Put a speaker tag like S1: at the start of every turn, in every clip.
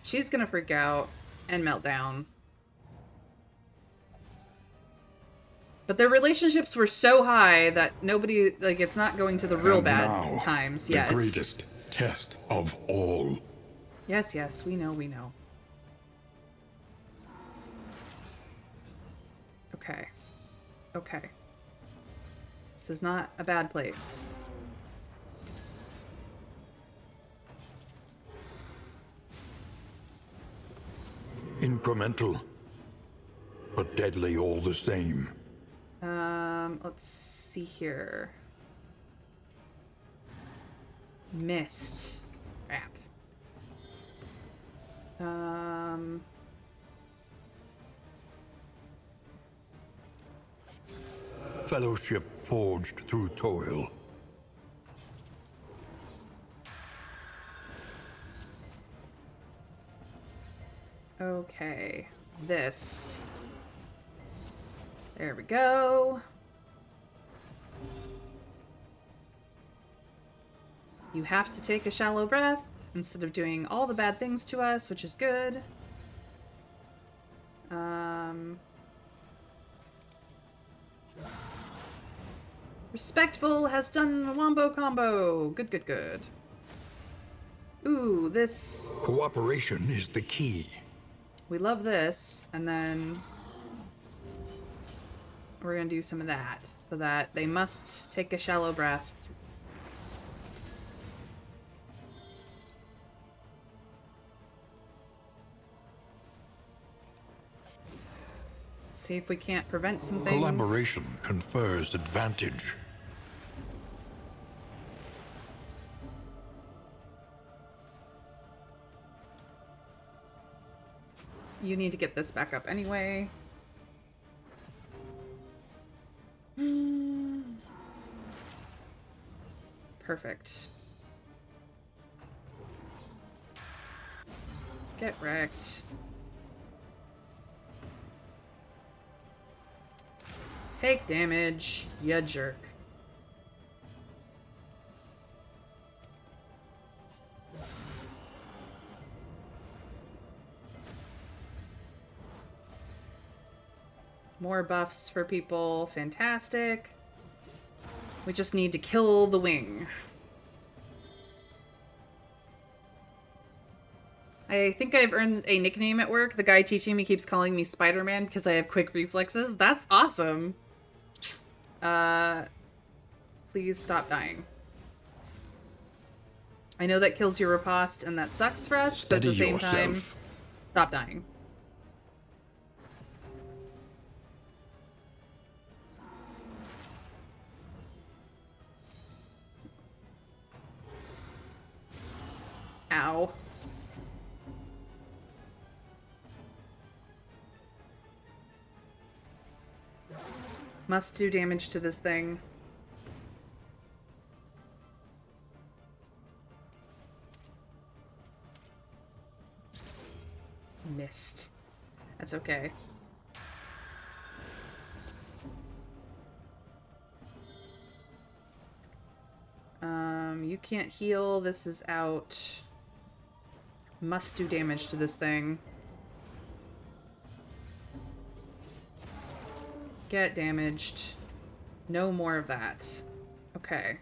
S1: She's gonna freak out and melt down. But their relationships were so high that nobody, like, it's not going to the real bad times yet.
S2: The greatest test of all.
S1: Yes, yes, we know, we know. Okay. Okay. This is not a bad place.
S2: Incremental, but deadly all the same.
S1: Let's see here. Mist. Crap.
S2: Fellowship forged through toil.
S1: Okay. This. There we go. You have to take a shallow breath instead of doing all the bad things to us, which is good. Respectful has done a wombo combo. Good, good, good. Ooh, this...
S2: Cooperation is the key.
S1: We love this, and then we're gonna do some of that, so that they must take a shallow breath. See if we can't prevent some things.
S2: Collaboration confers advantage.
S1: You need to get this back up anyway. Perfect. Get wrecked. Take damage, ya jerk. More buffs for people. Fantastic. We just need to kill the wing. I think I've earned a nickname at work. The guy teaching me keeps calling me Spider-Man because I have quick reflexes. That's awesome. Please stop dying. I know that kills your riposte and that sucks for us, but at the same time, stop dying. Ow. Must do damage to this thing. Missed. That's okay. You can't heal. This is out. Must do damage to this thing. Get damaged. No more of that. Okay.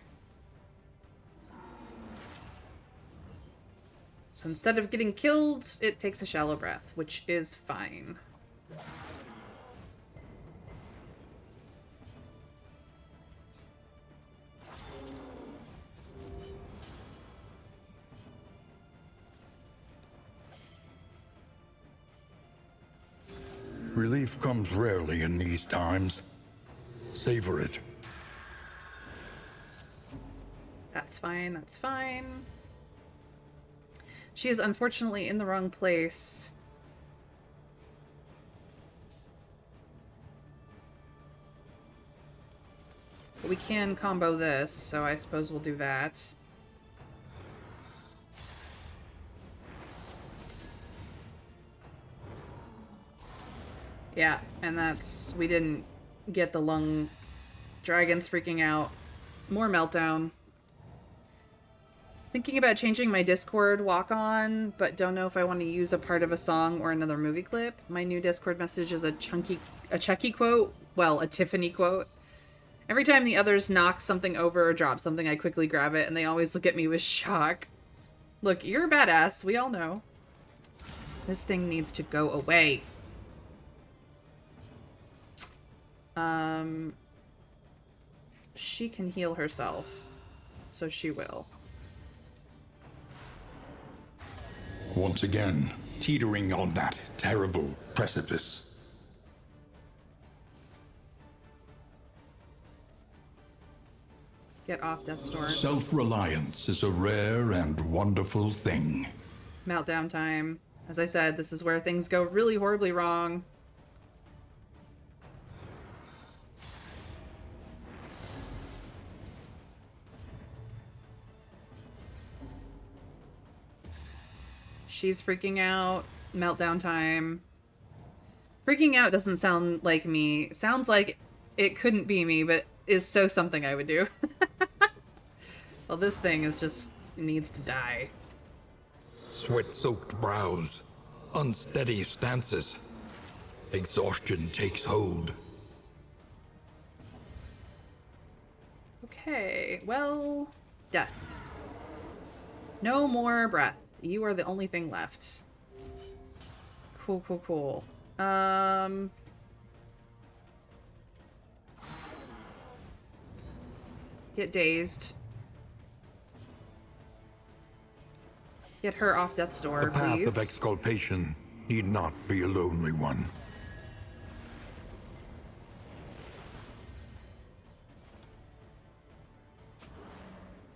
S1: So instead of getting killed, it takes a shallow breath, which is fine.
S2: Relief comes rarely in these times. Savor it.
S1: That's fine, that's fine. She is unfortunately in the wrong place. But we can combo this, so I suppose we'll do that. Yeah, and that's... we didn't get the lung. Dragon's freaking out. More meltdown. I Thinking about changing my Discord walk-on, but don't know if I want to use a part of a song or another movie clip. My new Discord message is a Chucky quote. Well, a Tiffany quote. Every time the others knock something over or drop something, I quickly grab it, and they always look at me with shock. Look, you're a badass. We all know. This thing needs to go away. She can heal herself, so she will.
S2: Once again, teetering on that terrible precipice.
S1: Get off Death's Door.
S2: Self-reliance is a rare and wonderful thing.
S1: Meltdown time. As I said, this is where things go really horribly wrong. She's freaking out. Meltdown time. Freaking out doesn't sound like me. Sounds like it couldn't be me, but is so something I would do. Well, this thing is just needs to die.
S3: Sweat-soaked brows, unsteady stances. Exhaustion takes hold.
S1: Okay, well, death. No more breath. You are the only thing left. Cool, cool, cool. Get dazed. Get her off Death's Door,
S3: The path
S1: please.
S3: of exculpation need not be a lonely one.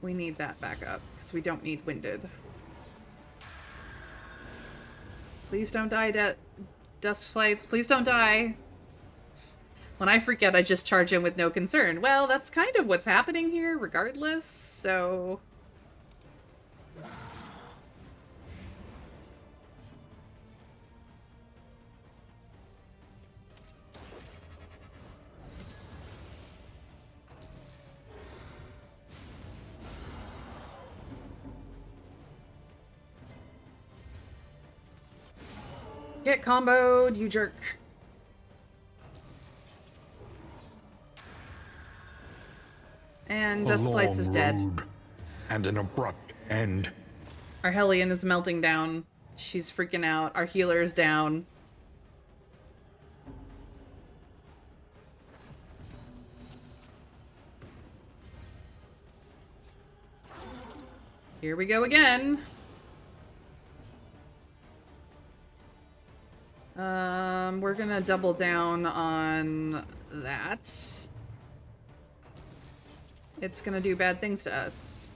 S1: We need that back up, because we don't need Winded. Please don't die, Dust Flights. Please don't die. When I freak out, I just charge in with no concern. Well, that's kind of what's happening here, regardless, so... Get comboed, you jerk. And Dust Flights is dead.
S3: Road and an abrupt end.
S1: Our Hellion is melting down. She's freaking out. Our healer is down. Here we go again. We're gonna double down on that. It's gonna do bad things to us.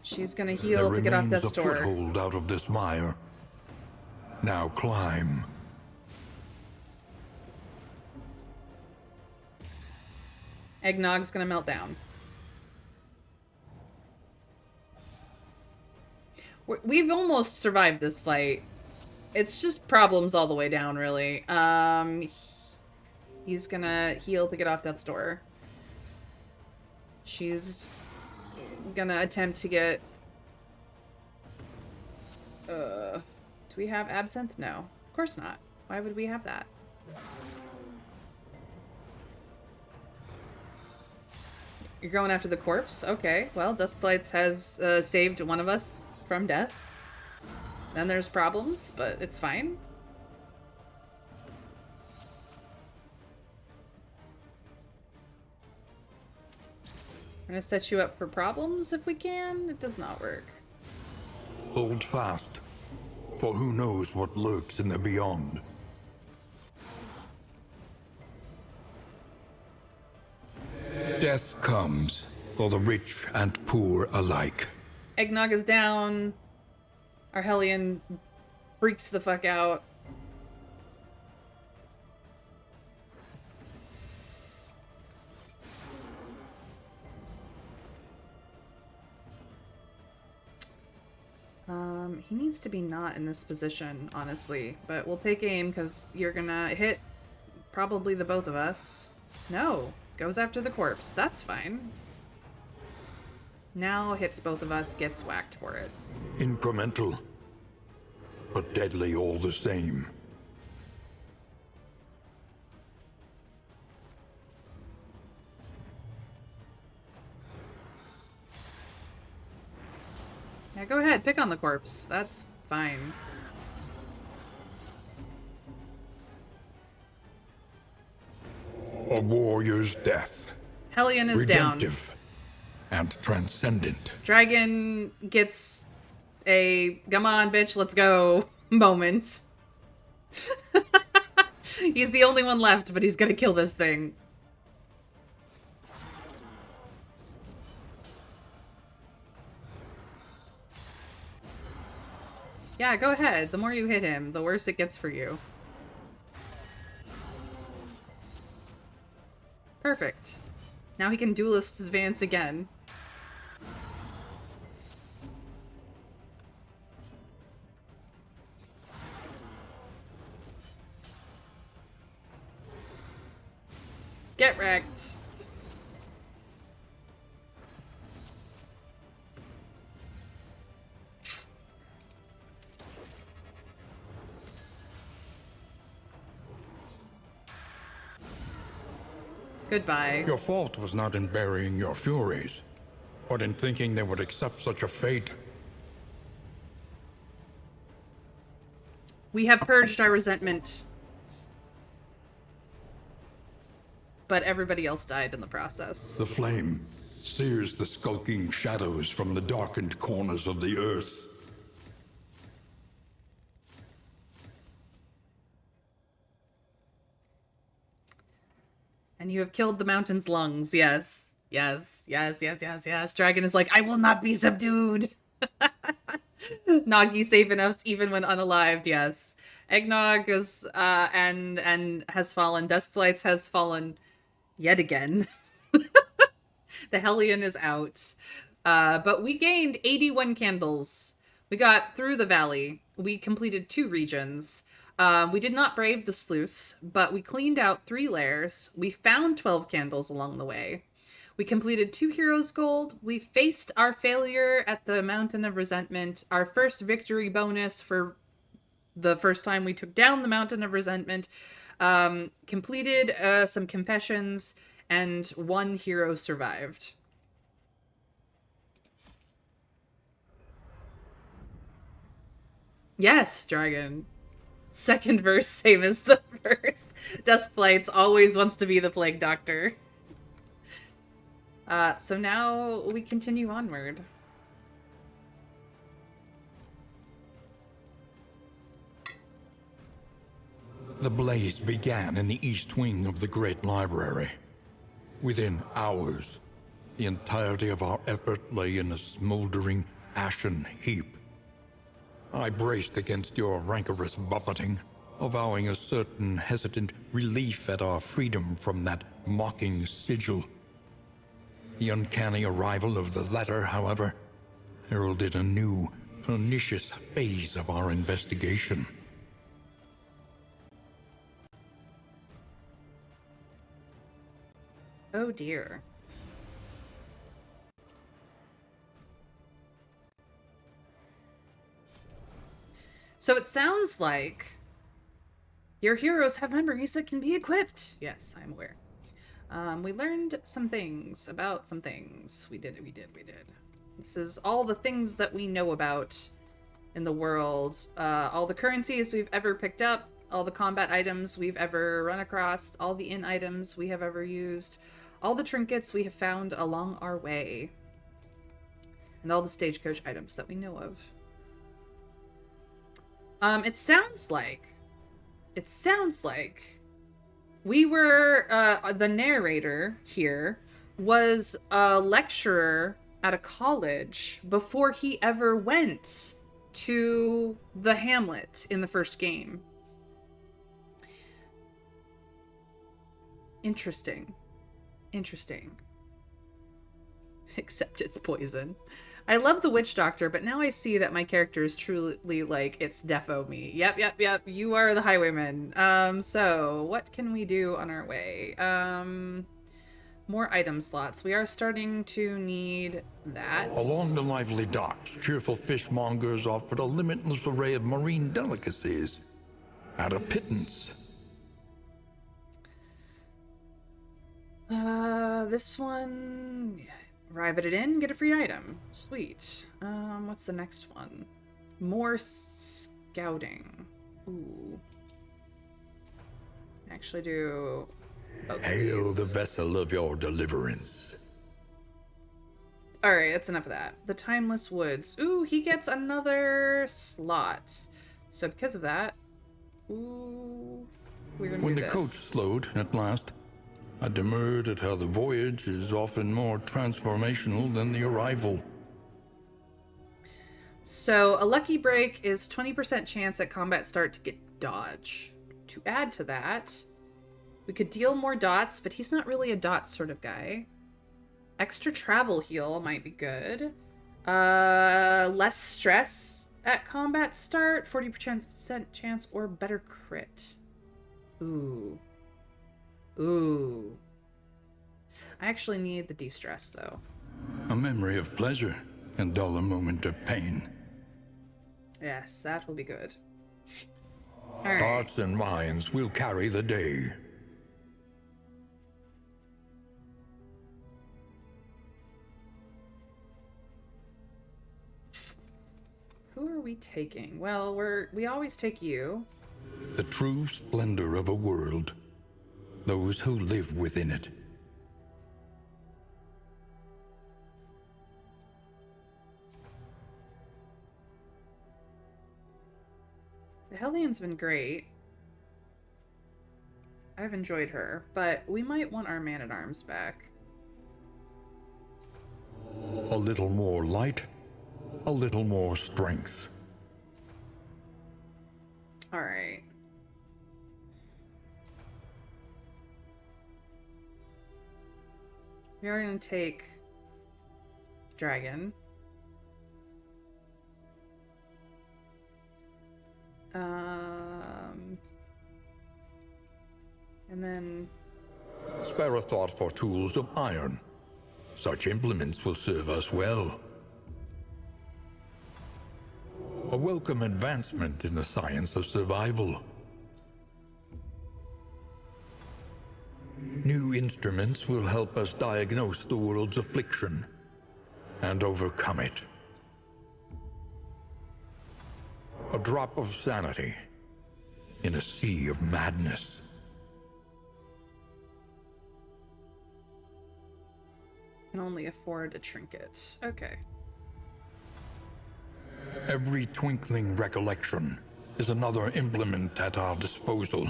S1: She's gonna heal to get off Death's Door.
S3: There remains a foothold out of this mire. Now climb.
S1: Eggnog's gonna melt down. We've almost survived this fight. It's just problems all the way down, really. He's gonna heal to get off Death's Door. She's gonna attempt to get... do we have Absinthe? No. Of course not. Why would we have that? You're going after the corpse? Okay. Well, Duskflights has saved one of us from death. Then there's problems, but it's fine. We're gonna set you up for problems if we can. It does not work.
S3: Hold fast, for who knows what lurks in the beyond. Death comes for the rich and poor alike.
S1: Eggnog is down. Our Hellion freaks the fuck out. He needs to be not in this position, honestly. But we'll take aim, because you're gonna hit probably the both of us. No. Goes after the corpse. That's fine. Now hits both of us, gets whacked for it.
S3: Incremental, but deadly all the same.
S1: Yeah, go ahead. Pick on the corpse. That's fine.
S3: A warrior's death.
S1: Hellion is down.
S3: Redemptive and transcendent.
S1: Dragon gets a come on, bitch, let's go moment. He's the only one left, but he's gonna kill this thing. Yeah, go ahead. The more you hit him, the worse it gets for you. Perfect. Now he can duelist his Vance again. Get wrecked. Goodbye.
S3: Your fault was not in burying your furies, but in thinking they would accept such a fate.
S1: We have purged our resentment. But everybody else died in the process.
S3: The flame sears the skulking shadows from the darkened corners of the earth.
S1: And you have killed the mountain's lungs, yes. Yes, yes, yes, yes, yes. Dragon is like, I will not be subdued. Nagi safe enough even when unalived, yes. Eggnog is, and has fallen. Duskflights has fallen yet again. The Hellion is out. But we gained 81 candles. We got through the valley. We completed 2 regions. We did not brave the sluice, but we cleaned out 3 lairs. We found 12 candles along the way. We completed 2 heroes gold. We faced our failure at the Mountain of Resentment. Our first victory bonus for the first time we took down the Mountain of Resentment. Completed some confessions, and 1 hero survived. Yes, Dragon. Second verse, same as the first. Duskflights always wants to be the Plague Doctor. So now we continue onward.
S3: The blaze began in the east wing of the Great Library. Within hours, the entirety of our effort lay in a smoldering, ashen heap. I braced against your rancorous buffeting, avowing a certain hesitant relief at our freedom from that mocking sigil. The uncanny arrival of the letter, however, heralded a new, pernicious phase of our investigation.
S1: Oh dear. So it sounds like your heroes have memories that can be equipped. Yes, I'm aware. We learned some things about some things. We did. This is all the things that we know about in the world. All the currencies we've ever picked up, all the combat items we've ever run across, all the inn items we have ever used, all the trinkets we have found along our way, and all the stagecoach items that we know of. It sounds like we were, the narrator here was a lecturer at a college before he ever went to the Hamlet in the first game. Interesting. Except it's poison. I love the witch doctor, but now I see that my character is truly like, it's defo me. Yep. You are the highwayman. So what can we do on our way? More item slots. We are starting to need that.
S3: Along the lively docks, cheerful fishmongers offered a limitless array of marine delicacies at a pittance.
S1: This one, arrive at it in, get a free item. Sweet. What's the next one? More scouting. Ooh. Actually do both of
S3: Hail
S1: these.
S3: the vessel of your deliverance.
S1: Alright, that's enough of that. The Timeless Woods. Ooh, he gets another slot. So because of that, ooh, we're gonna
S3: When
S1: do
S3: the
S1: this.
S3: coach slowed at last, I demurred at how the voyage is often more transformational than the arrival.
S1: So a lucky break is 20% chance at combat start to get dodge. To add to that, we could deal more dots, but he's not really a dot sort of guy. Extra travel heal might be good. Less stress at combat start, 40% chance or better crit. Ooh. I actually need the de-stress though.
S3: A memory of pleasure and dull a moment of pain.
S1: Yes, that will be good. Alright.
S3: Hearts and minds will carry the day.
S1: Who are we taking? Well, we always take you.
S3: The true splendor of a world. Those who live within it.
S1: The Hellian's been great. I've enjoyed her, but we might want our man-at-arms back.
S3: A little more light, a little more strength.
S1: Alright. We are going to take Dragon. And then...
S3: Spare a thought for tools of iron. Such implements will serve us well. A welcome advancement in the science of survival. New instruments will help us diagnose the world's affliction and overcome it. A drop of sanity in a sea of madness.
S1: Can only afford a trinket. Okay.
S3: Every twinkling recollection is another implement at our disposal.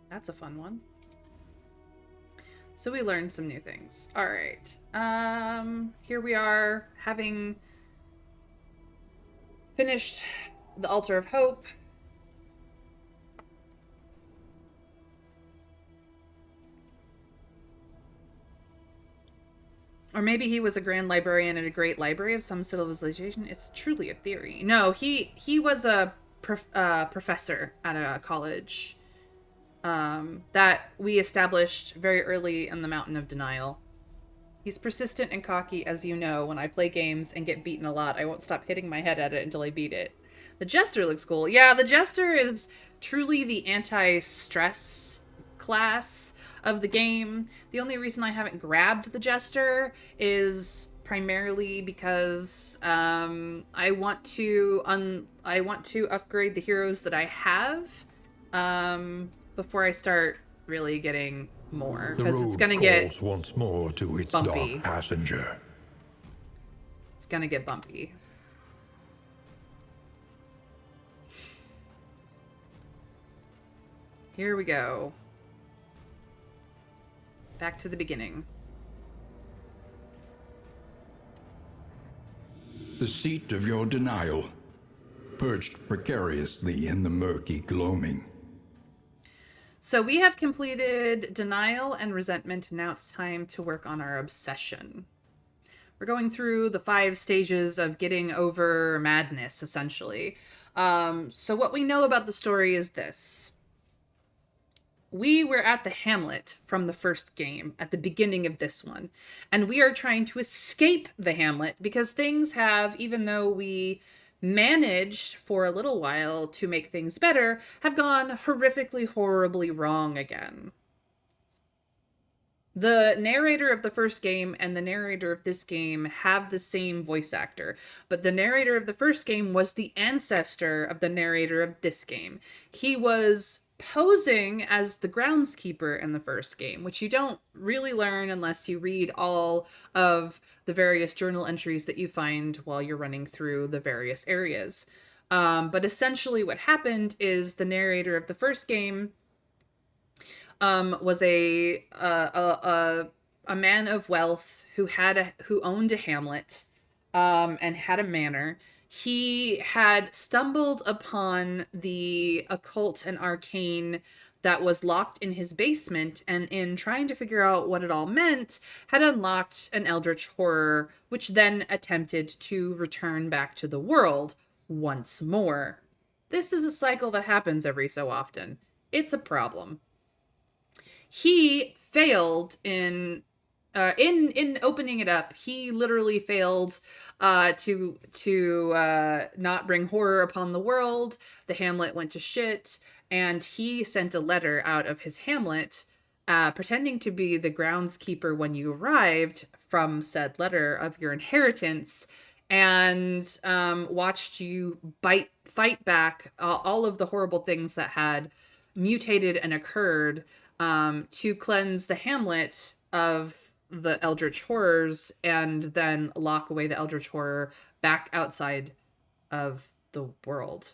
S1: That's a fun one. So we learned some new things. All right. Here we are, having finished the Altar of Hope. Or maybe he was a grand librarian at a great library of some civilization. It's truly a theory. No, he was a professor at a college that we established very early in the Mountain of Denial. He's persistent and cocky, as you know. When I play games and get beaten a lot, I won't stop hitting my head at it until I beat it. The Jester looks cool. Yeah, the Jester is truly the anti-stress class of the game. The only reason I haven't grabbed the Jester is primarily because I want to upgrade the heroes that I have before I start really getting more, because it's gonna get
S3: once more to its
S1: bumpy.
S3: dark passenger.
S1: It's gonna get bumpy. Here we go. Back to the beginning.
S3: The seat of your denial, perched precariously in the murky gloaming.
S1: So we have completed denial and resentment, and now it's time to work on our obsession. We're going through the 5 stages of getting over madness, essentially. So what we know about the story is this. We were at the Hamlet from the first game at the beginning of this one, and we are trying to escape the Hamlet because things have, even though we managed for a little while to make things better, have gone horrifically, horribly wrong again. The narrator of the first game and the narrator of this game have the same voice actor, but the narrator of the first game was the ancestor of the narrator of this game. He was posing as the groundskeeper in the first game, which you don't really learn unless you read all of the various journal entries that you find while you're running through the various areas. But essentially what happened is the narrator of the first game was a man of wealth who owned a hamlet, and had a manor. He had stumbled upon the occult and arcane that was locked in his basement, and in trying to figure out what it all meant, had unlocked an eldritch horror, which then attempted to return back to the world once more. This is a cycle that happens every so often. It's a problem. He failed in opening it up. He literally failed to not bring horror upon the world. The hamlet went to shit, and he sent a letter out of his hamlet, pretending to be the groundskeeper when you arrived, from said letter of your inheritance, and watched you fight back all of the horrible things that had mutated and occurred, to cleanse the hamlet of the eldritch horrors, and then lock away the eldritch horror back outside of the world.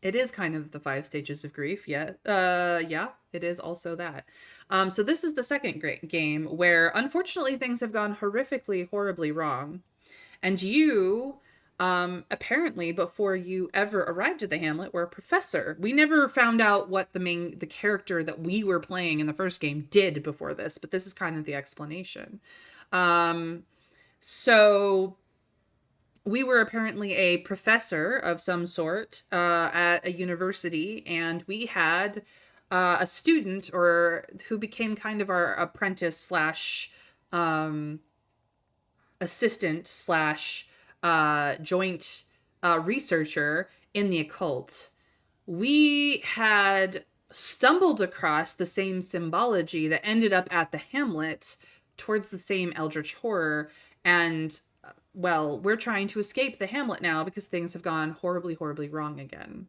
S1: It is kind of the 5 stages of grief. Yeah. Yeah, it is also that. So this is the second great game where unfortunately things have gone horrifically, horribly wrong. And you, apparently, before you ever arrived at the Hamlet, were a professor. We never found out what the character that we were playing in the first game did before this, but this is kind of the explanation. So we were apparently a professor of some sort, at a university, and we had a student, or who became kind of our apprentice slash assistant slash joint researcher in the occult. We had stumbled across the same symbology that ended up at the Hamlet towards the same eldritch horror, and well, we're trying to escape the Hamlet now because things have gone horribly, horribly wrong again.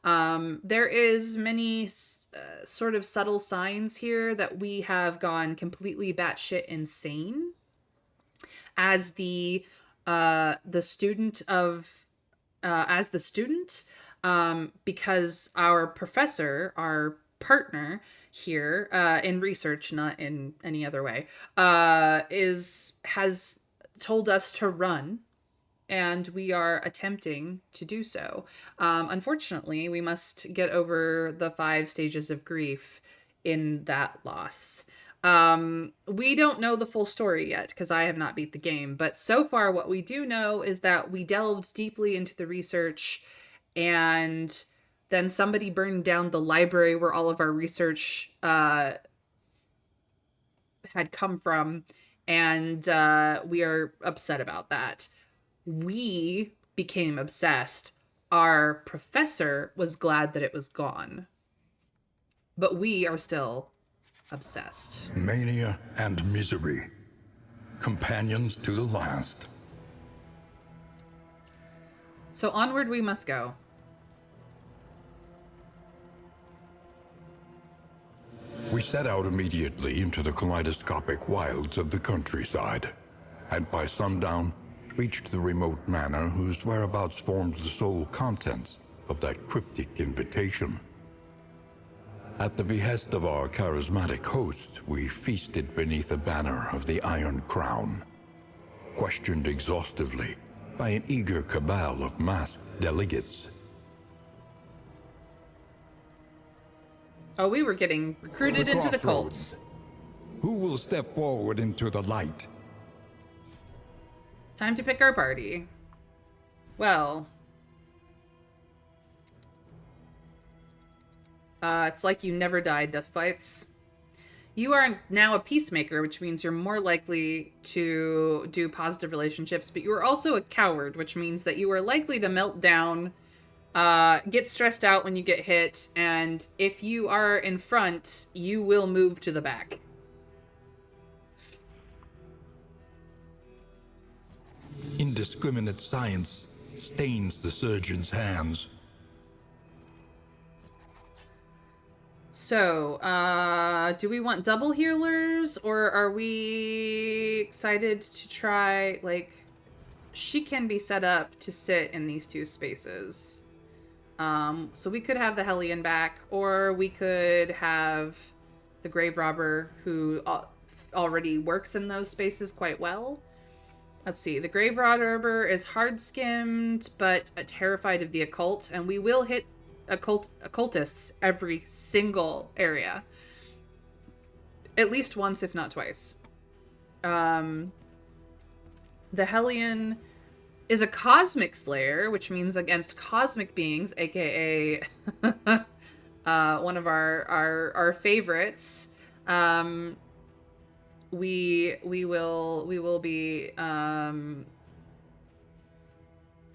S1: There is many sort of subtle signs here that we have gone completely batshit insane as the student, because our professor, our partner here, in research, not in any other way, has told us to run, and we are attempting to do so. Unfortunately, we must get over the 5 stages of grief in that loss. We don't know the full story yet because I have not beat the game, but so far what we do know is that we delved deeply into the research, and then somebody burned down the library where all of our research had come from, and we are upset about that. We became obsessed. Our professor was glad that it was gone, but we are still obsessed.
S3: Mania and misery, companions to the last.
S1: So onward we must go.
S3: We set out immediately into the kaleidoscopic wilds of the countryside, and by sundown reached the remote manor whose whereabouts formed the sole contents of that cryptic invitation. At the behest of our charismatic host, we feasted beneath the banner of the Iron Crown, questioned exhaustively by an eager cabal of masked delegates.
S1: Oh, we were getting recruited
S3: The
S1: into the
S3: crossroads.
S1: cult.
S3: Who will step forward into the light?
S1: Time to pick our party. Well, it's like you never died, Dusklights. You are now a peacemaker, which means you're more likely to do positive relationships, but you are also a coward, which means that you are likely to melt down, get stressed out when you get hit, and if you are in front, you will move to the back.
S3: Indiscriminate science stains the surgeon's hands.
S1: So, do we want double healers, or are we excited to try, like, she can be set up to sit in these two spaces. So we could have the Hellion back, or we could have the Grave Robber, who already works in those spaces quite well. Let's see. The Grave Robber is hard-skimmed, but terrified of the occult, and we will hit occultists every single area. At least once, if not twice. The Hellion is a cosmic slayer, which means against cosmic beings, aka one of our favorites. We will be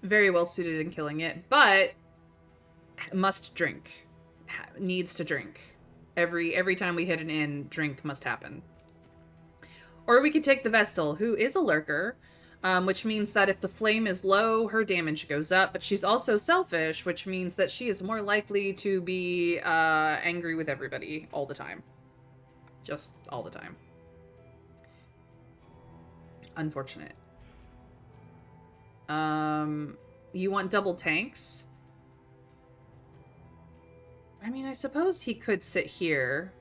S1: very well suited in killing it, but must drink, needs to drink every time we hit an inn. Drink must happen. Or we could take the Vestal, who is a lurker, which means that if the flame is low, her damage goes up, but she's also selfish, which means that she is more likely to be angry with everybody all the time. Just all the time. Unfortunate. You want double tanks? I mean, I suppose he could sit here.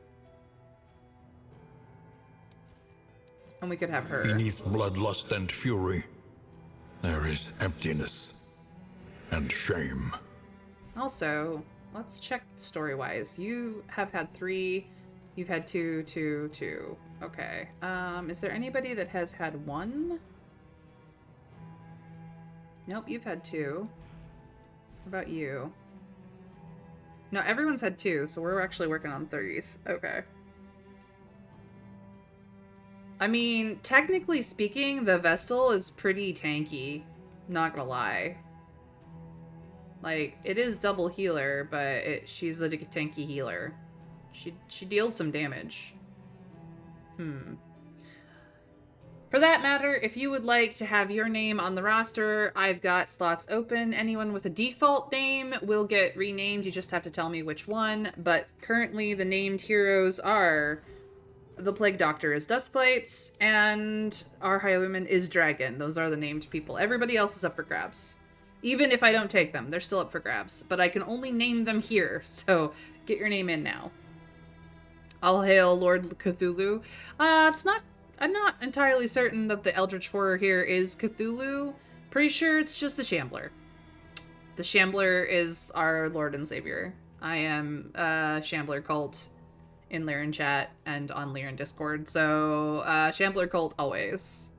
S1: And we could have her.
S3: Beneath bloodlust and fury, there is emptiness and shame.
S1: Also, let's check story-wise. You have had 3. You've had 2, 2, 2. Okay. Is there anybody that has had 1? Nope, you've had 2. What about you? No, everyone's had 2, so we're actually working on 3s. Okay. I mean, technically speaking, the Vestal is pretty tanky. Not gonna lie. Like, it is double healer, but she's a tanky healer. She deals some damage. For that matter, if you would like to have your name on the roster, I've got slots open. Anyone with a default name will get renamed. You just have to tell me which one. But currently, the named heroes are... The Plague Doctor is Dusklights, and our Highwayman is Dragon. Those are the named people. Everybody else is up for grabs. Even if I don't take them, they're still up for grabs. But I can only name them here, so get your name in now. All hail Lord Cthulhu. I'm not entirely certain that the Eldritch Horror here is Cthulhu. Pretty sure it's just the Shambler. The Shambler is our Lord and Savior. I am Shambler Cult in Lyran chat and on Lyran Discord, so Shambler Cult always.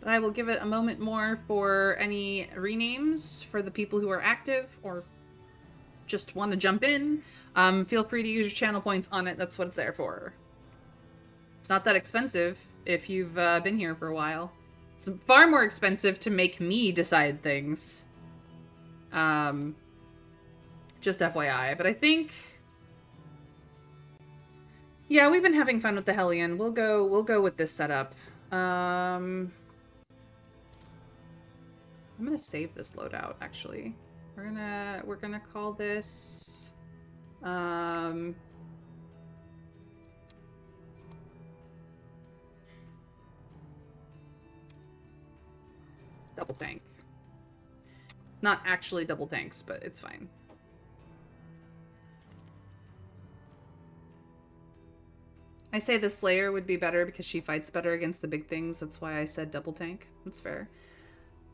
S1: But I will give it a moment more for any renames for the people who are active or just want to jump in. Feel free to use your channel points on it. That's what it's there for. It's not that expensive if you've been here for a while. It's far more expensive to make me decide things. Just FYI. But I think... Yeah, we've been having fun with the Hellion. We'll go with this setup. I'm gonna save this loadout, actually. We're gonna call this... double tank. It's not actually double tanks, but it's fine. I say the Slayer would be better because she fights better against the big things. That's why I said double tank. That's fair.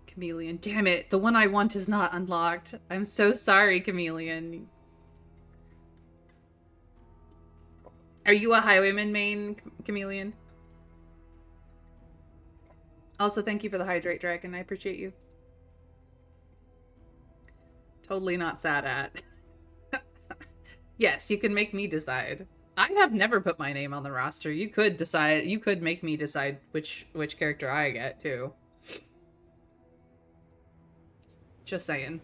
S1: Chameleon. Damn it. The one I want is not unlocked. I'm so sorry, Chameleon. Are you a Highwayman main, Chameleon? Also, thank you for the Hydrate Dragon. I appreciate you. Totally not sad at. Yes, you can make me decide. I have never put my name on the roster. You could decide. You could make me decide which character I get too. Just saying.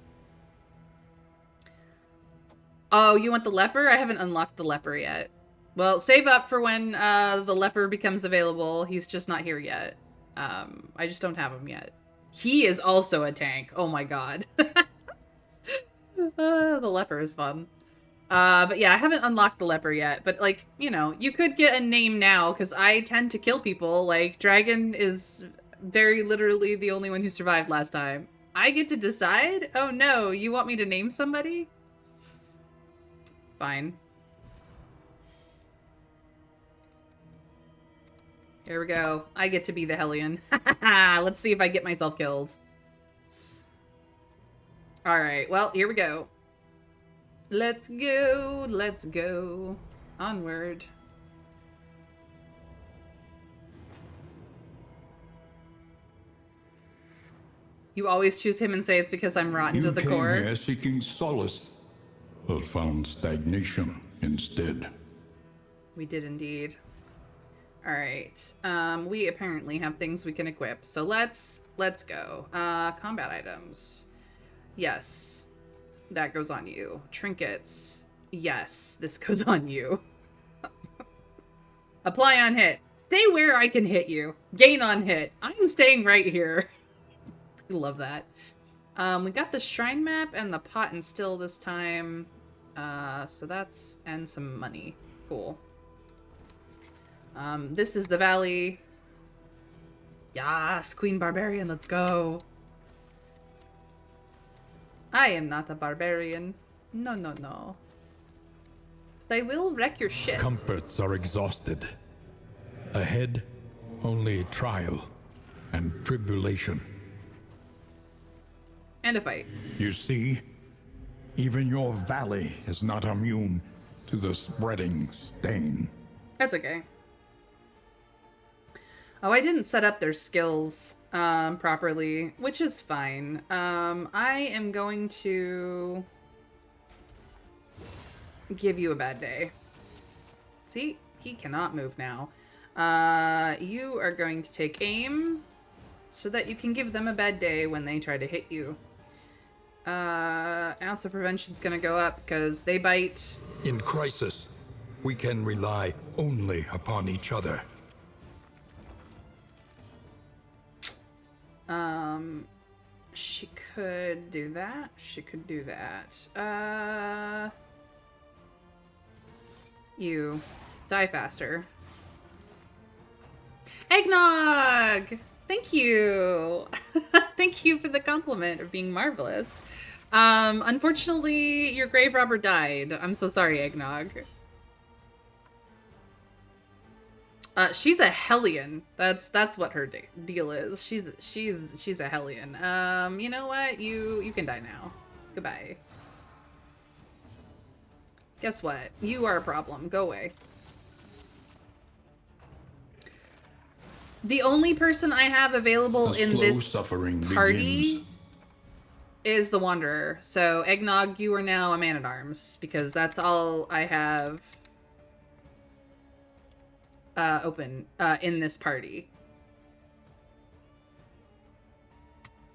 S1: Oh, you want the leper? I haven't unlocked the leper yet. Well, save up for when the leper becomes available. He's just not here yet. I just don't have him yet. He is also a tank. Oh my god. The leper is fun. But yeah, I haven't unlocked the leper yet. But, like, you know, you could get a name now, because I tend to kill people. Like, Dragon is very literally the only one who survived last time. I get to decide? Oh no, you want me to name somebody? Fine. Here we go. I get to be the Hellion. Let's see if I get myself killed. Alright, well, here we go. Let's go, let's go. Onward. You always choose him and say it's because I'm rotten to the core.
S3: You came here seeking solace, but found stagnation instead.
S1: We did indeed. Alright. We apparently have things we can equip. So let's go. Combat items. Yes. That goes on you. Trinkets. Yes, this goes on you. Apply on hit. Stay where I can hit you. Gain on hit. I'm staying right here. I love that. We got the shrine map and the pot and still this time. So that's... and some money. Cool. This is the valley. Yes, Queen Barbarian, let's go. I am not a barbarian. No, no, no. They will wreck your shit.
S3: Comforts are exhausted. Ahead, only trial and tribulation.
S1: And a fight.
S3: You see, even your valley is not immune to the spreading stain.
S1: That's okay. Oh, I didn't set up their skills properly, which is fine. I am going to give you a bad day. See? He cannot move now. You are going to take aim so that you can give them a bad day when they try to hit you. Ounce of prevention's gonna go up because they bite.
S3: In crisis, we can rely only upon each other.
S1: She could do that. She could do that. You die faster. Eggnog! Thank you! Thank you for the compliment of being marvelous. Unfortunately, your grave robber died. I'm so sorry, Eggnog. She's a Hellion. That's what her deal is. She's a Hellion. You know what? You can die now. Goodbye. Guess what? You are a problem. Go away. The only person I have available in this party is the Wanderer. So, Eggnog, you are now a man-at-arms, because that's all I have open in this party.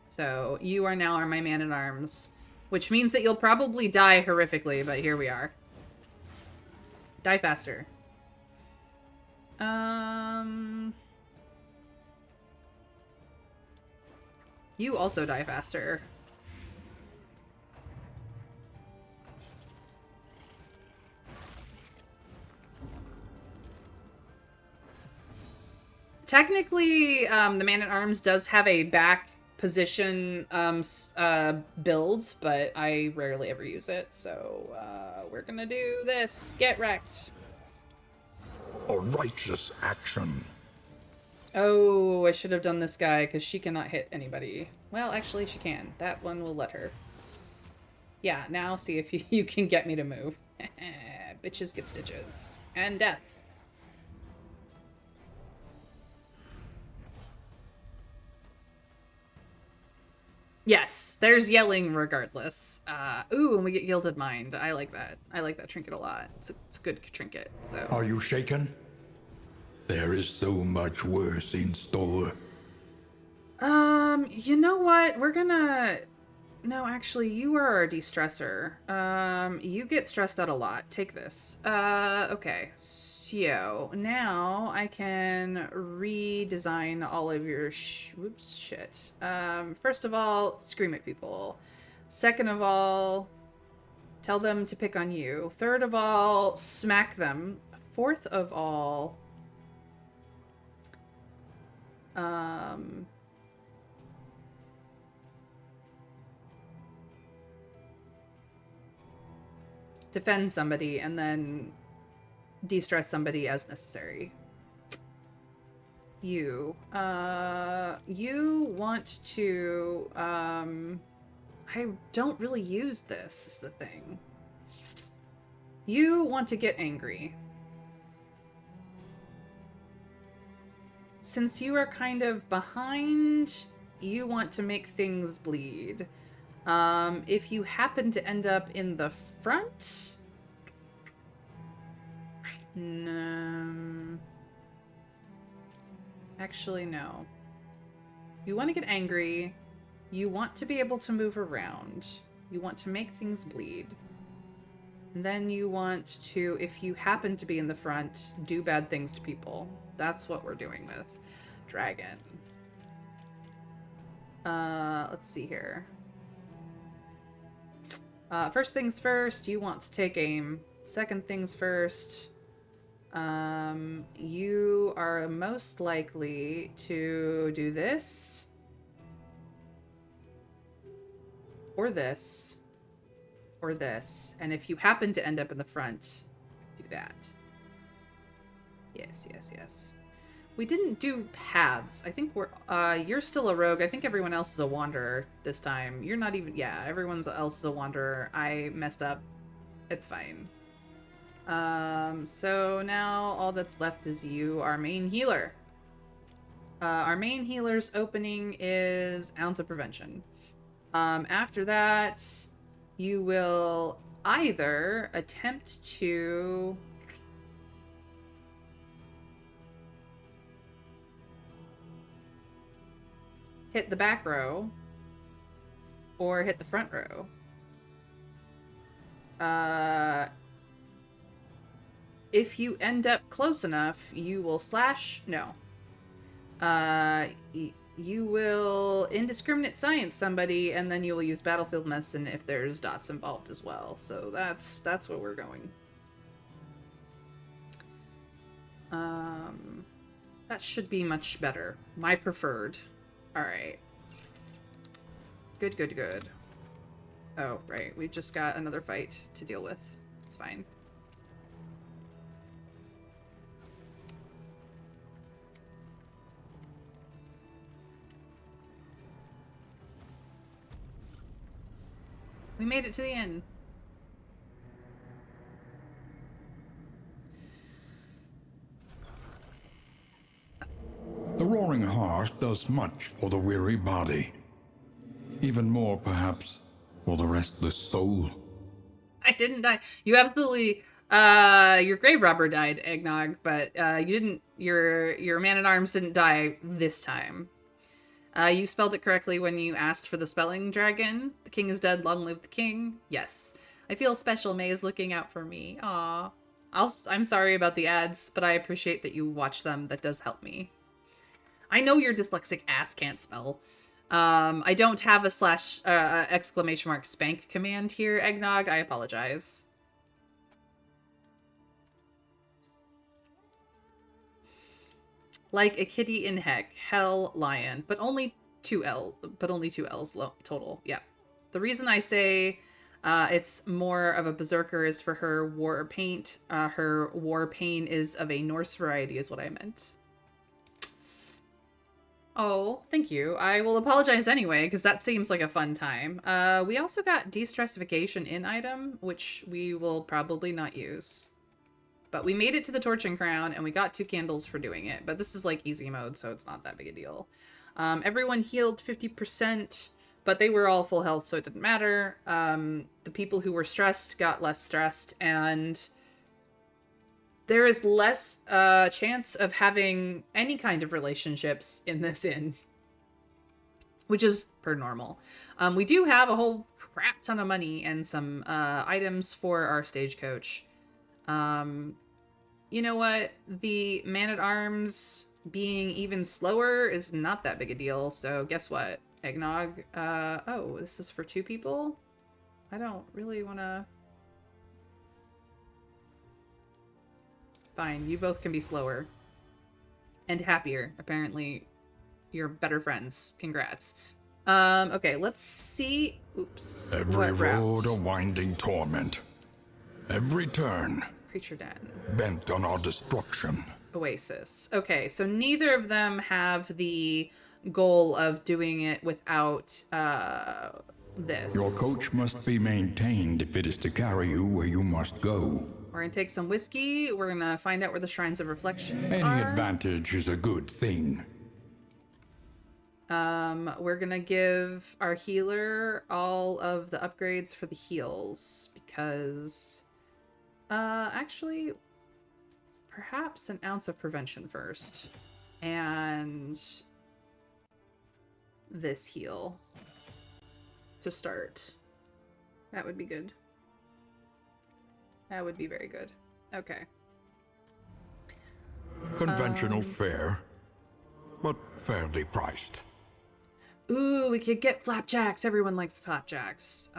S1: So, you are now my man-at-arms, which means that you'll probably die horrifically, but here we are. Die faster. You also die faster. Technically, the Man-at-Arms does have a back position build, but I rarely ever use it, so we're gonna do this. Get wrecked.
S3: a righteous action.
S1: Oh, I should have done this guy because she cannot hit anybody. Well, actually, she can. That one will let her. Yeah, now see if you can get me to move. Bitches get stitches. And death. Yes, there's yelling regardless. Ooh, and we get Gilded Mind. I like that. I like that trinket a lot. It's a good trinket, so.
S3: Are you shaken? There is so much worse in store.
S1: You know what? We're gonna... No, actually, you are our de-stressor. You get stressed out a lot. Take this. Okay. So, now I can redesign all of your whoops, shit. First of all, scream at people. Second of all, tell them to pick on you. Third of all, smack them. Fourth of all, defend somebody, and then de-stress somebody as necessary. You want to, I don't really use this, is the thing. You want to get angry. Since you are kind of behind, you want to make things bleed. If you happen to end up in the front... No. Actually, no. You want to get angry. You want to be able to move around. You want to make things bleed. And then you want to, if you happen to be in the front, do bad things to people. That's what we're doing with Dragon. Let's see here. First things first, you want to take aim. Second things first, you are most likely to do this. Or this. Or this. And if you happen to end up in the front, do that. Yes, yes, yes. We didn't do paths. I think you're still a rogue. I think everyone else is a wanderer this time. You're not even, yeah, everyone else is a wanderer. I messed up. It's fine. So now all that's left is you, our main healer. Our main healer's opening is Ounce of Prevention. After that, you will either attempt to... hit the back row, or hit the front row. If you end up close enough, you will slash... No. You will indiscriminate science somebody, and then you will use battlefield medicine if there's dots involved as well. So that's where we're going. That should be much better. My preferred. Alright. Good, good, good. Oh, right. We just got another fight to deal with. It's fine. We made it to the end.
S3: The roaring heart does much for the weary body. Even more, perhaps, for the restless soul.
S1: I didn't die. You absolutely... your grave robber died, Eggnog, but you didn't... Your man-at-arms didn't die this time. You spelled it correctly when you asked for the spelling dragon. The king is dead, long live the king. Yes. I feel special. May is looking out for me. Aw. I'm sorry about the ads, but I appreciate that you watch them. That does help me. I know your dyslexic ass can't spell. I don't have a exclamation mark spank command here, Eggnog. I apologize. Like a kitty in heck, hell, lion, but only two L's total. Yeah. The reason I say It's more of a berserker is for her war paint. Her war paint is of a Norse variety, is what I meant. Oh, thank you. I will apologize anyway, because that seems like a fun time. We also got de-stressification in item, which we will probably not use. But we made it to the Torching Crown, and we got 2 candles for doing it. But this is like easy mode, so it's not that big a deal. Everyone healed 50%, but they were all full health, so it didn't matter. The people who were stressed got less stressed, and there is less chance of having any kind of relationships in this inn, which is per normal. We do have a whole crap ton of money and some items for our stagecoach. You know what? The man-at-arms being even slower is not that big a deal, so guess what? Eggnog. Oh, this is for 2 people? I don't really want to... Fine, you both can be slower. And happier. Apparently, you're better friends. Congrats. Okay, let's see... Oops.
S3: Every
S1: What route?
S3: road a winding torment. Every turn
S1: Creature Den.
S3: bent on our destruction.
S1: Oasis. Okay, so neither of them have the goal of doing it without this.
S3: Your coach must be maintained if it is to carry you where you must go.
S1: We're gonna take some whiskey. We're gonna find out where the Shrines of Reflections
S3: Any
S1: are.
S3: advantage is a good thing.
S1: We're gonna give our healer all of the upgrades for the heals because actually perhaps an ounce of prevention first and this heal to start. That would be good. That would be very good. Okay.
S3: Conventional fare, but fairly priced.
S1: Ooh, we could get flapjacks. Everyone likes flapjacks.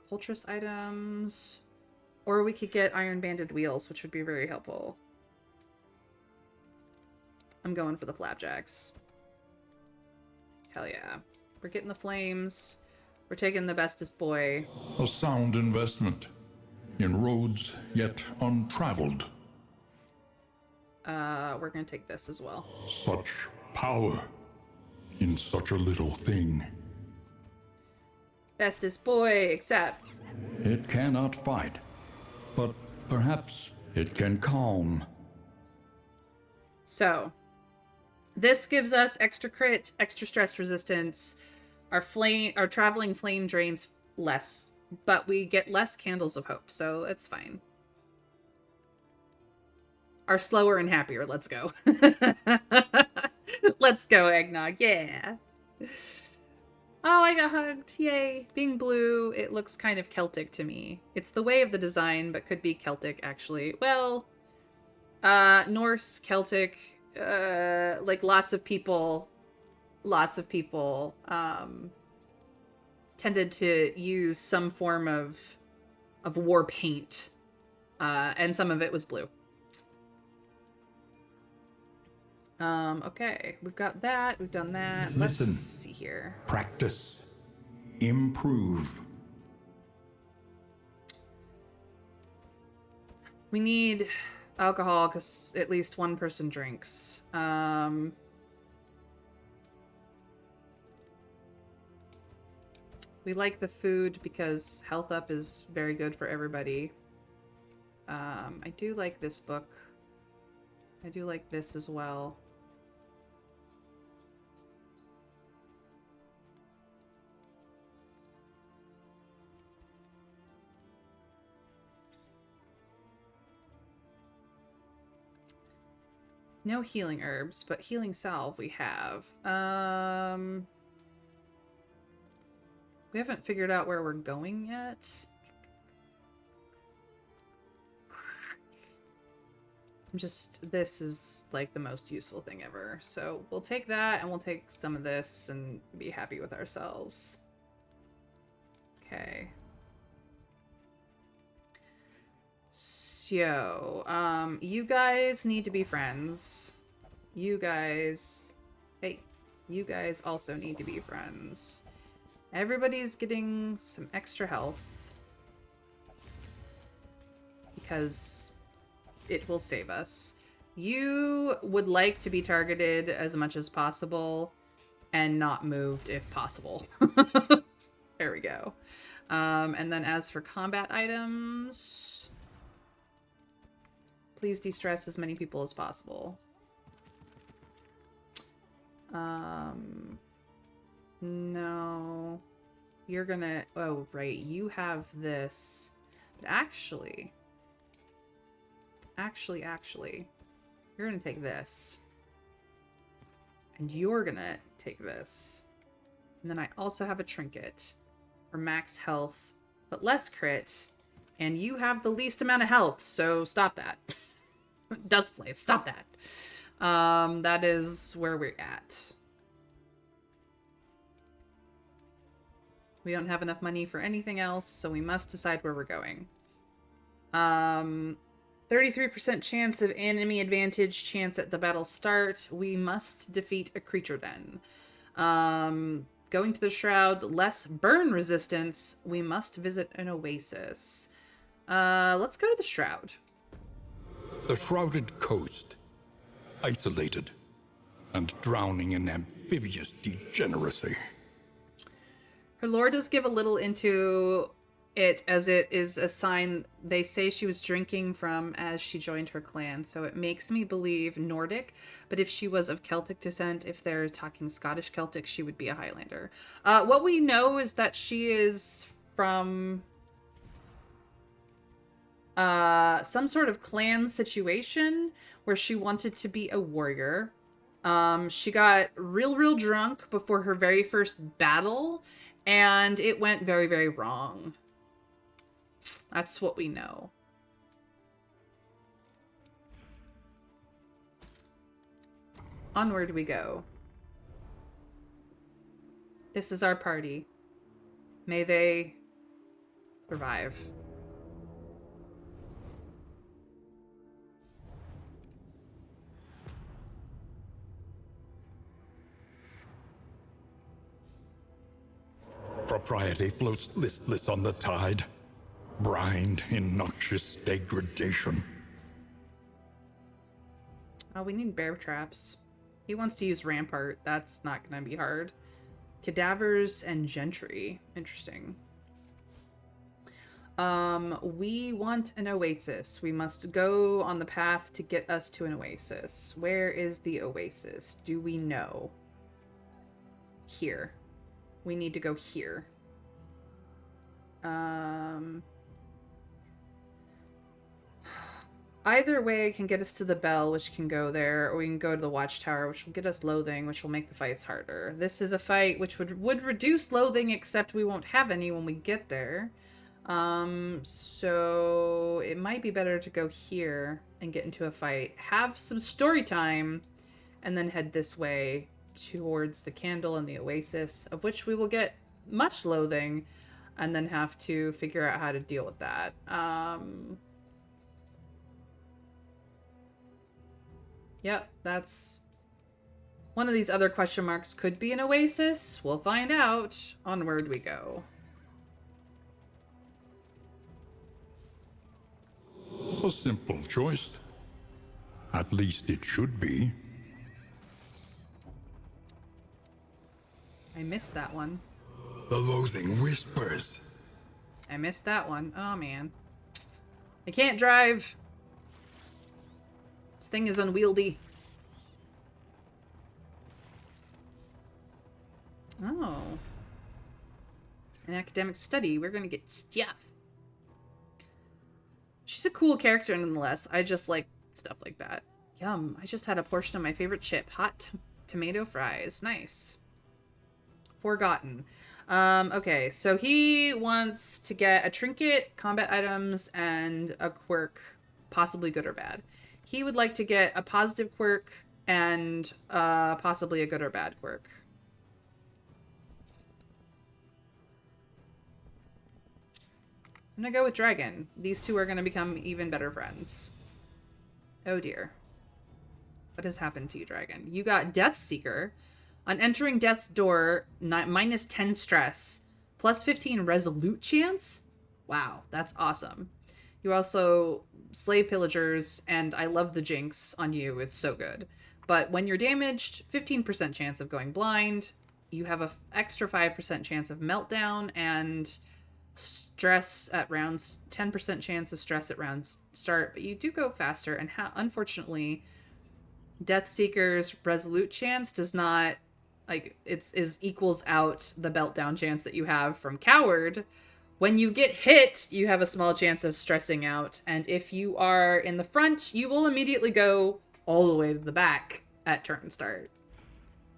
S1: Poultice items. Or we could get iron banded wheels, which would be very helpful. I'm going for the flapjacks. Hell yeah. We're getting the flames. We're taking the bestest boy.
S3: A sound investment in roads yet untraveled.
S1: We're gonna take this as well.
S3: Such power in such a little thing.
S1: Bestest boy, except...
S3: It cannot fight, but perhaps it can calm.
S1: So, this gives us extra crit, extra stress resistance. Our traveling flame drains less, but we get less candles of hope, so it's fine. Are slower and happier. Let's go. Let's go, Eggnog. Yeah. Oh, I got hugged. Yay. Being blue, it looks kind of Celtic to me. It's the way of the design, but could be Celtic, actually. Well, Norse, Celtic, like lots of people tended to use some form of war paint, and some of it was blue. Okay, we've got that, we've done that. Let's
S3: Listen.
S1: see here.
S3: Practice. Improve.
S1: We need alcohol because at least one person drinks. We like the food because health up is very good for everybody. I do like this book. I do like this as well. No healing herbs, but healing salve we have. We haven't figured out where we're going yet. This is like the most useful thing ever. So we'll take that and we'll take some of this and be happy with ourselves. Okay. So, you guys need to be friends. You guys... Hey, you guys also need to be friends. Everybody's getting some extra health. Because it will save us. You would like to be targeted as much as possible and not moved if possible. There we go. And then as for combat items, please de-stress as many people as possible. No. You're gonna... Oh, right. You have this. But actually... Actually, you're gonna take this. And you're gonna take this. And then I also have a trinket for max health, but less crit. And you have the least amount of health, so stop that. Dustblade, stop that. That is where we're at. We don't have enough money for anything else, so we must decide where we're going. 33% chance of enemy advantage chance at the battle start. We must defeat a creature den. Going to the Shroud, less burn resistance. We must visit an oasis. Let's go to the Shroud.
S3: The shrouded coast, isolated and drowning in amphibious degeneracy.
S1: Her lore does give a little into it, as it is a sign they say she was drinking from as she joined her clan, so it makes me believe Nordic, but if she was of Celtic descent, if they're talking Scottish Celtic, she would be a Highlander. What we know is that she is from some sort of clan situation where she wanted to be a warrior. She got real drunk before her very first battle, and it went very wrong. That's what we know. Onward we go. This is our party. May they survive.
S3: Propriety floats listless on the tide, brined in noxious degradation.
S1: Oh, we need bear traps. He wants to use Rampart. That's not going to be hard. Cadavers and Gentry. Interesting. We want an oasis. We must go on the path to get us to an oasis. Where is the oasis? Do we know? Here. We need to go here. Either way can get us to the bell, which can go there, or we can go to the watchtower, which will get us loathing, which will make the fights harder. This is a fight which would reduce loathing, except we won't have any when we get there. So it might be better to go here and get into a fight, have some story time, and then head this way towards the candle and the oasis, of which we will get much loathing, and then have to figure out how to deal with that. Yep, that's... One of these other question marks could be an oasis. We'll find out. Onward we go.
S3: A simple choice. At least it should be.
S1: I missed that one.
S3: The loathing whispers.
S1: I missed that one. Oh, man. I can't drive. This thing is unwieldy. Oh. An academic study. We're gonna get stuff. She's a cool character nonetheless. I just like stuff like that. Yum. I just had a portion of my favorite chip. Hot tomato fries. Nice. Forgotten. Okay, so he wants to get a trinket, combat items, and a quirk, possibly good or bad. He would like to get a positive quirk and possibly a good or bad quirk. I'm gonna go with Dragon. These two are gonna become even better friends. Oh dear. What has happened to you, Dragon? You got Death Seeker. On entering Death's door, minus 10 stress. Plus 15 resolute chance? Wow, that's awesome. You also slay pillagers, and I love the jinx on you. It's so good. But when you're damaged, 15% chance of going blind. You have an extra 5% chance of meltdown, and stress at rounds, 10% chance of stress at rounds start, but you do go faster. And unfortunately, Death Seeker's resolute chance does not, like, it's is equals out the meltdown chance that you have from Coward. When you get hit, you have a small chance of stressing out, and if you are in the front, you will immediately go all the way to the back at turn start.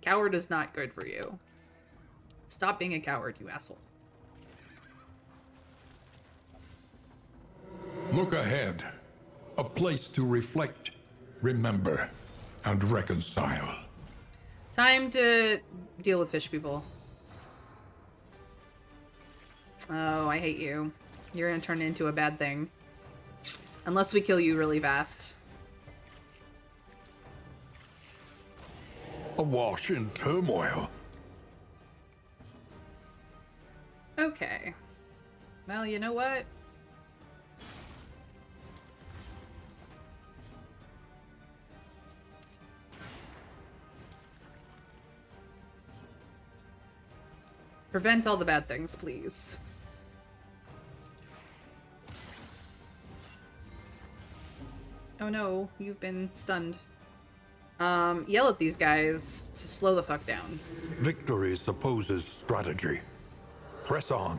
S1: Coward is not good for you. Stop being a coward, you asshole.
S3: Look ahead. A place to reflect, remember, and reconcile.
S1: Time to deal with fish people. Oh, I hate you. You're gonna turn into a bad thing. Unless we kill you really fast.
S3: Awash in turmoil.
S1: Okay. Well, you know what? Prevent all the bad things, please. Oh no, you've been stunned. Yell at these guys to slow the fuck down.
S3: Victory supposes strategy. Press on.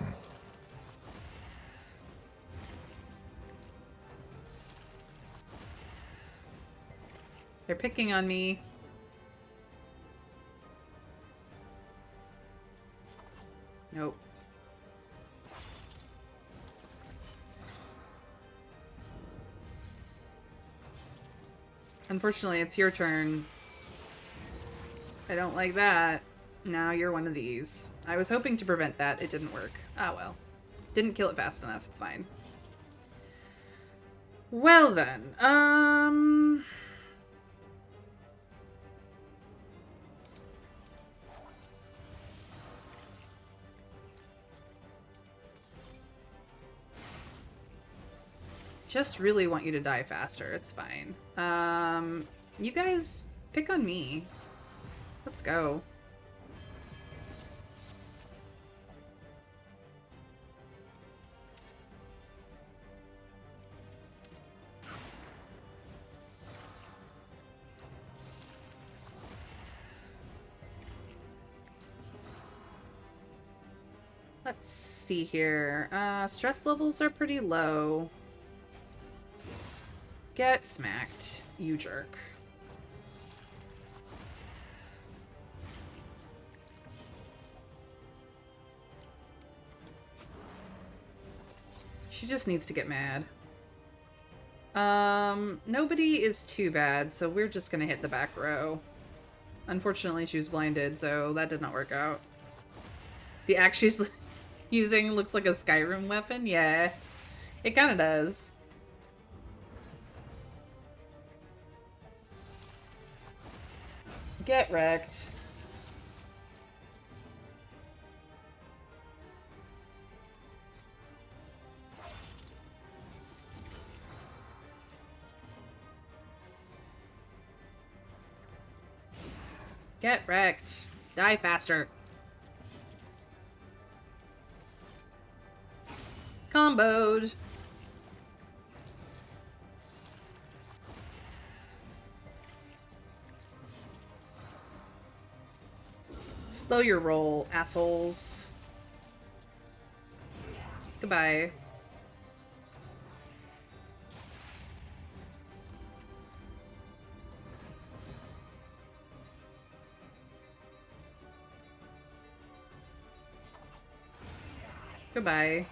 S1: They're picking on me. Nope. Unfortunately, it's your turn. I don't like that. Now you're one of these. I was hoping to prevent that. It didn't work. Ah, well. Didn't kill it fast enough. It's fine. Well then, just really want you to die faster. It's fine. You guys pick on me. Let's go. Let's see here. Stress levels are pretty low. Get smacked, you jerk. She just needs to get mad. Nobody is too bad, so we're just gonna hit the back row. Unfortunately, she was blinded, so that did not work out. The axe she's using looks like a Skyrim weapon? Yeah, it kinda does. Get wrecked. Get wrecked. Die faster. Comboed. Slow your roll, assholes. Goodbye. Goodbye.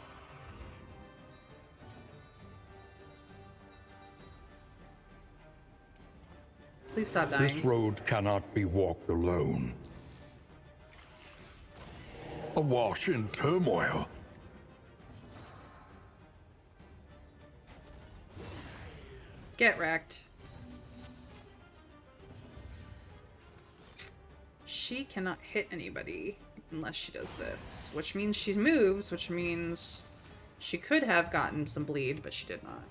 S1: Please stop dying.
S3: This road cannot be walked alone. Awash in turmoil.
S1: Get wrecked. She cannot hit anybody. Unless she does this. Which means she moves, which means she could have gotten some bleed, but she did not.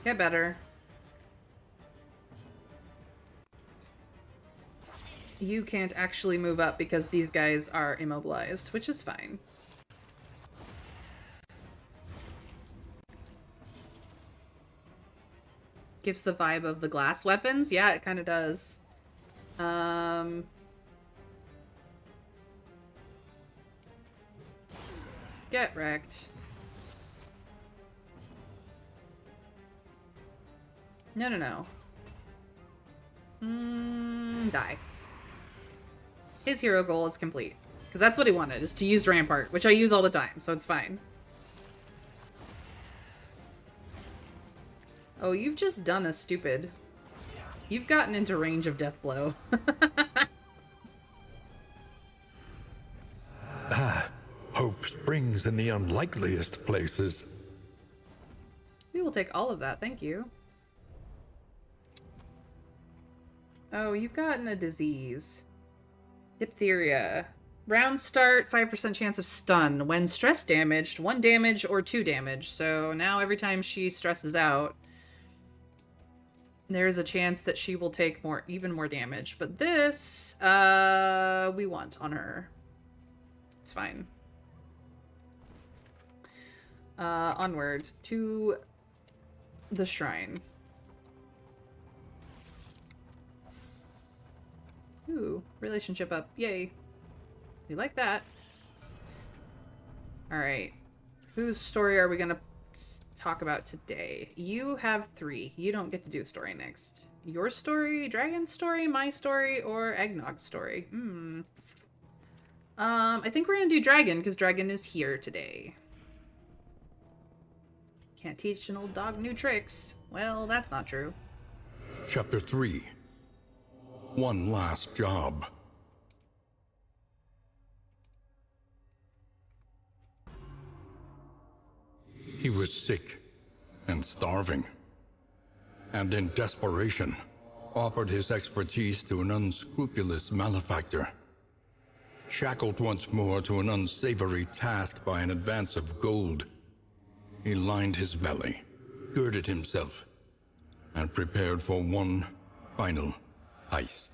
S1: Get better. You can't actually move up because these guys are immobilized, which is fine. Gives the vibe of the glass weapons. Yeah, it kind of does. Get wrecked. No, no, no. Die. His hero goal is complete. Because that's what he wanted, is to use Rampart, which I use all the time, so it's fine. Oh, you've just done a stupid. You've gotten into range of death blow.
S3: Hope springs in the unlikeliest places.
S1: We will take all of that, thank you. Oh, you've gotten a disease. Diphtheria. Round start, 5% chance of stun. When stress damaged, 1 damage or 2 damage. So now every time she stresses out, there's a chance that she will take even more damage. But this, we want on her. It's fine. Onward to the shrine. Ooh, relationship up. Yay. We like that. Alright. Whose story are we gonna talk about today? You have 3. You don't get to do a story next. Your story, Dragon's story, my story, or Eggnog's story? I think we're gonna do Dragon, because Dragon is here today. Can't teach an old dog new tricks. Well, that's not true.
S3: Chapter 3. One last job. He was sick and starving, and in desperation, offered his expertise to an unscrupulous malefactor. Shackled once more to an unsavory task by an advance of gold, he lined his belly, girded himself, and prepared for one final heist.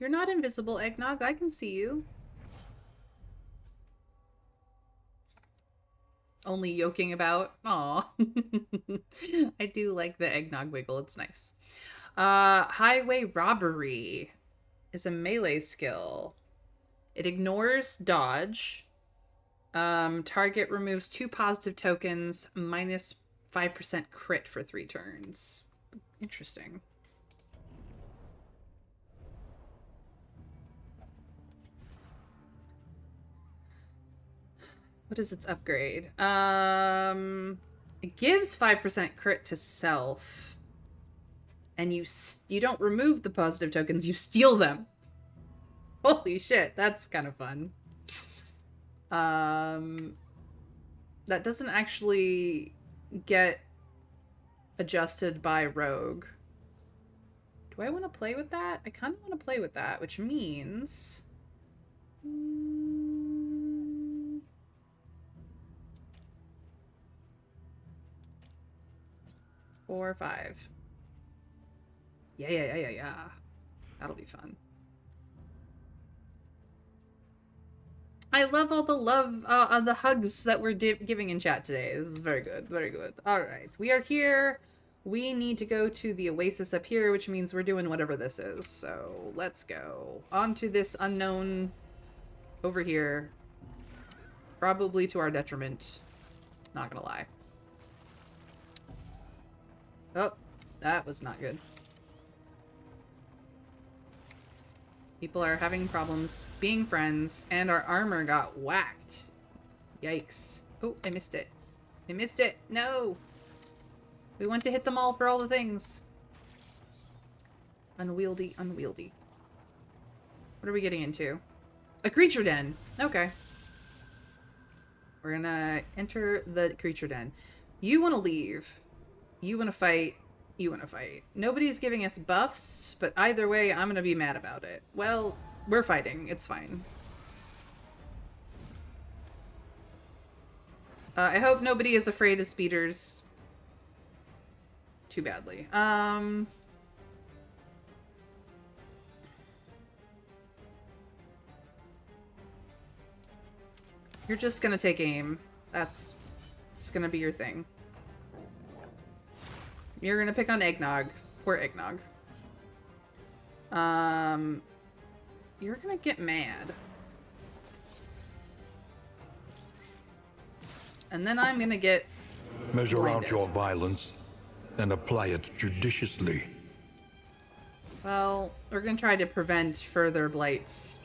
S1: You're not invisible, Eggnog. I can see you. Only yoking about. Aw. I do like the eggnog wiggle. It's nice. Highway robbery is a melee skill. It ignores dodge. Target removes 2 positive tokens, minus 5% crit for 3 turns. Interesting. What is its upgrade? It gives 5% crit to self. And you don't remove the positive tokens, you steal them. Holy shit, that's kind of fun. That doesn't actually get adjusted by rogue. Do I want to play with that? I kind of want to play with that, which means... 4 or 5. Yeah. That'll be fun. I love all the love, the hugs that we're giving in chat today. This is very good, very good. All right, we are here. We need to go to the oasis up here, which means we're doing whatever this is. So let's go on to this unknown over here. Probably to our detriment. Not gonna lie. Oh, that was not good. People are having problems being friends, and our armor got whacked. Yikes. Oh, I missed it. I missed it. No! We want to hit them all for all the things. Unwieldy, unwieldy. What are we getting into? A creature den. Okay. We're gonna enter the creature den. You want to leave. You want to fight. You want to fight. Nobody's giving us buffs, but either way, I'm gonna be mad about it. Well, we're fighting. It's fine. I hope nobody is afraid of speeders too badly. You're just gonna take aim. It's gonna be your thing. You're gonna pick on Eggnog. Poor Eggnog. You're gonna get mad. And then I'm gonna get
S3: Measure
S1: blinded.
S3: out your violence and apply it judiciously.
S1: Well, we're gonna try to prevent further blights.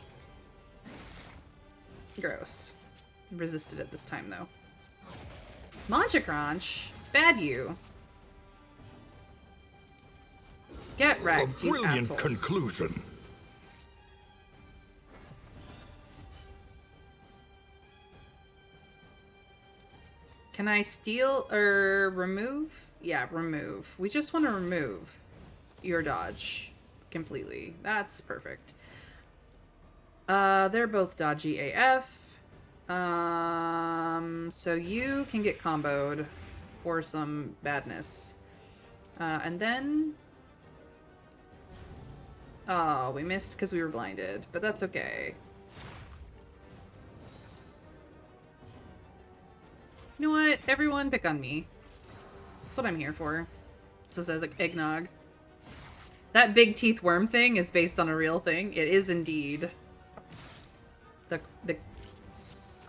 S1: Gross. Resisted it this time, though. Monchacronch, bad you. Get
S3: A
S1: wrecked, you
S3: brilliant
S1: assholes.
S3: conclusion.
S1: Can I steal or remove? Yeah, remove. We just want to remove your dodge completely. That's perfect. They're both dodgy AF. So you can get comboed for some badness. And then... Oh, we missed because we were blinded, but that's okay. You know what? Everyone pick on me. That's what I'm here for. This says like Eggnog. That big teeth worm thing is based on a real thing. It is indeed. The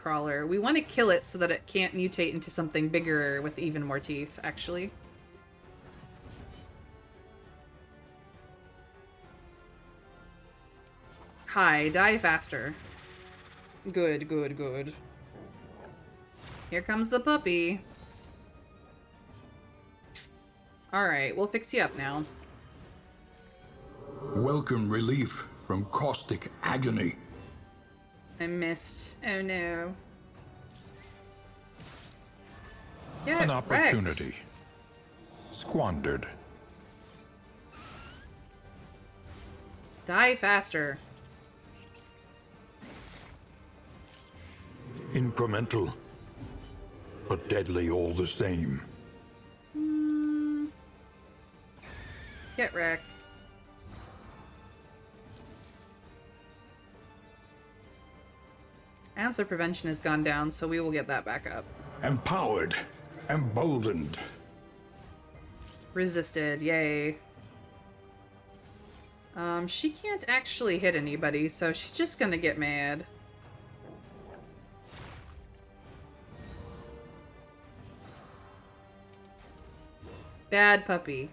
S1: crawler. We want to kill it so that it can't mutate into something bigger with even more teeth, actually. Hi, die faster. Good, good, good. Here comes the puppy. Alright, we'll fix you up now.
S3: Welcome relief from caustic agony.
S1: I missed. Oh no. Yeah,
S3: An opportunity. Squandered.
S1: Die faster.
S3: Incremental, but deadly all the same.
S1: Get wrecked. Answer prevention has gone down, so we will get that back up.
S3: Empowered, emboldened.
S1: Resisted, yay. She can't actually hit anybody, so she's just gonna get mad. Bad puppy.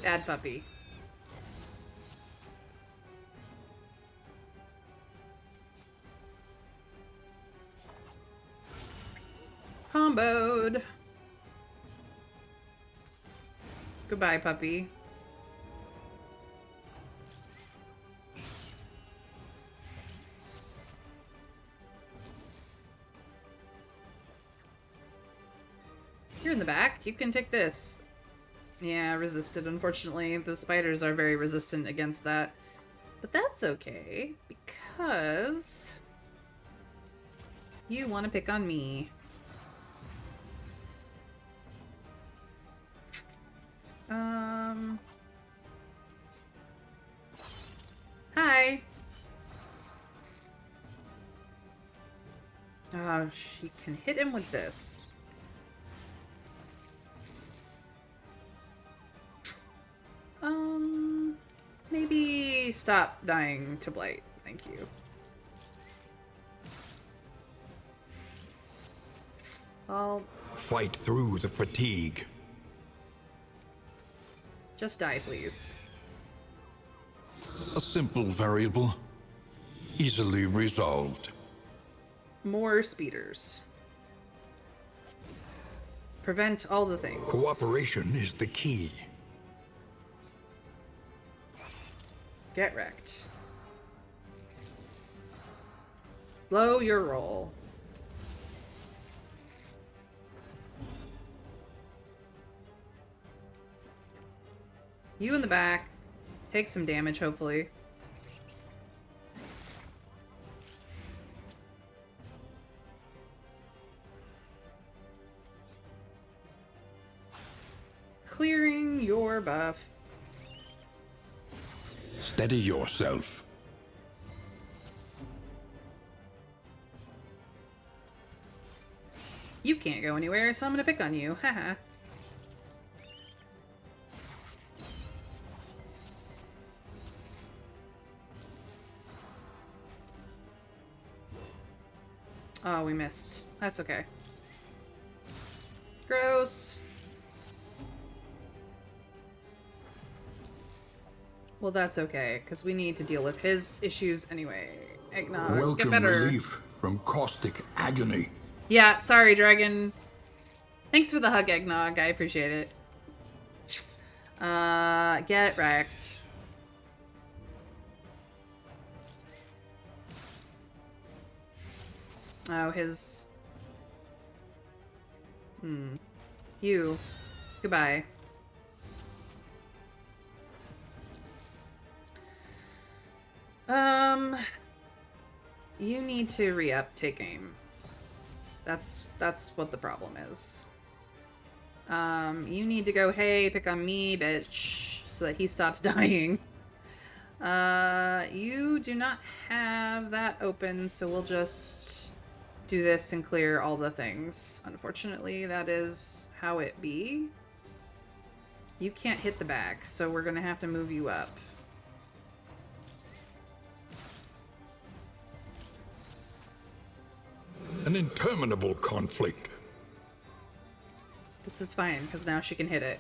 S1: Bad puppy. Comboed. Goodbye, puppy. You're in the back. You can take this. Yeah, resisted. Unfortunately, the spiders are very resistant against that. But that's okay, because you want to pick on me. Hi. Oh, she can hit him with this. Maybe stop dying to blight. Thank you. I'll
S3: Fight through the fatigue.
S1: just die, please.
S3: A simple variable, easily resolved.
S1: More speeders. Prevent all the things.
S3: Cooperation is the key.
S1: Get wrecked. Slow your roll. You in the back. Take some damage, hopefully. Clearing your buff.
S3: Steady yourself.
S1: You can't go anywhere, so I'm gonna pick on you. Haha. Oh, we missed. That's okay. Gross. Well, that's okay, because we need to deal with his issues anyway. Eggnog, get
S3: Welcome
S1: better.
S3: relief from caustic agony.
S1: Yeah, sorry, Dragon. Thanks for the hug, Eggnog. I appreciate it. Get wrecked. Oh, his... You. Goodbye. You need to re-up take aim. That's what the problem is. You need to go, hey, pick on me, bitch, so that he stops dying. You do not have that open, so we'll just do this and clear all the things. Unfortunately, that is how it be. You can't hit the back, so we're gonna have to move you up.
S3: An interminable conflict.
S1: This is fine, because now she can hit it.